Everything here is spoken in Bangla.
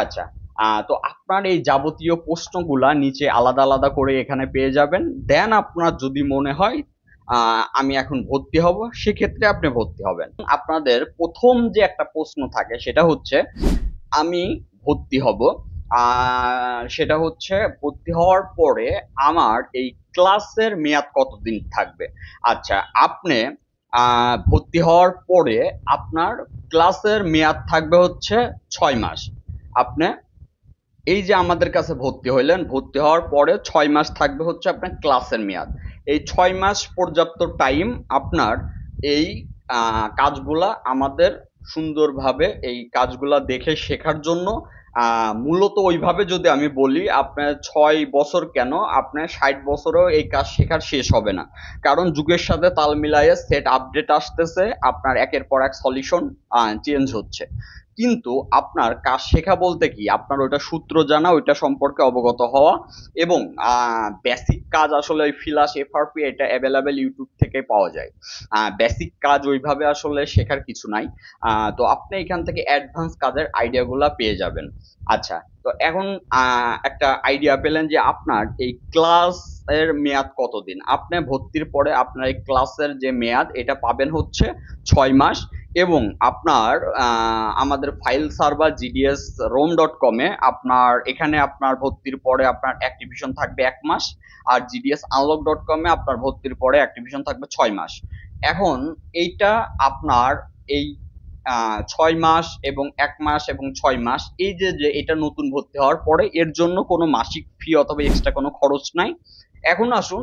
আচ্ছা, তো আপনার এই যাবতীয় প্রশ্নগুলা নিচে আলাদা আলাদা করে এখানে পেয়ে যাবেন। দেন আপনার যদি মনে হয় আমি এখন ভর্তি হব, সেক্ষেত্রে আপনি ভর্তি হবেন। আপনাদের প্রথম যে একটা প্রশ্ন থাকে সেটা হচ্ছে আমি ভর্তি হব। সেটা হচ্ছে ভর্তি হওয়ার পরে আমার এই ক্লাসের মেয়াদ কতদিন থাকবে। আচ্ছা, আপনি ভর্তি হওয়ার পরে আপনার ক্লাসের মেয়াদ থাকবে হচ্ছে 6 মাস। আপনি এই যে আমাদের কাছে ভর্তি হইলেন, ভর্তি হওয়ার পরে 6 মাস থাকবে হচ্ছে আপনার ক্লাসের মেয়াদ। এই 6 মাস পর্যাপ্ত টাইম আপনার এই কাজগুলা আমাদের সুন্দরভাবে এই কাজগুলা দেখে শেখার জন্য। মূলত ওইভাবে যদি আমি বলি, আপনার 6 বছর কেন, আপনার 60 বছরেও এই কাজ শেখার শেষ হবে না। কারণ যুগের সাথে তাল মিলায়ে সেট আপডেট আসতেছে, আপনার একের পর এক সলিউশন চেঞ্জ হচ্ছে। কিন্তু আপনার কাজ শেখা বলতে কি, আপনার ওইটা সূত্র জানা, ওইটা সম্পর্কে অবগত হওয়া, এবং বেসিক কাজ আসলে ওই ফ্লাশ এফআরপি এটা অ্যাভেলেবেল ইউটিউব থেকে পাওয়া যায়। বেসিক কাজ ওইভাবে আসলে শেখার কিছু নাই। তো আপনি এখান থেকে অ্যাডভান্স কাজের আইডিয়াগুলা পেয়ে যাবেন। আচ্ছা, তো এখন একটা আইডিয়া পেলেন যে আপনার এই ক্লাস এর মেয়াদ কতদিন। আপনি ভর্তির পরে আপনার এই ক্লাসের যে মেয়াদ এটা পাবেন হচ্ছে 6 মাস। এবং আপনার আমাদের ফাইল সার্ভার জিডিএস রোম.com এ আপনার এখানে আপনার ভর্তির পরে আপনার অ্যাক্টিভেশন থাকবে 1 মাস। আর জিডিএস আনলক.com এ আপনার ভর্তির পরে অ্যাক্টিভেশন থাকবে 6 মাস। এখন এইটা আপনার এই 6 মাস এবং 1 মাস এবং 6 মাস, এই যে যে এটা নতুন ভর্তি হওয়ার পরে এর জন্য কোনো মাসিক ফি অথবা এক্সট্রা কোনো খরচ নাই। এখন আসুন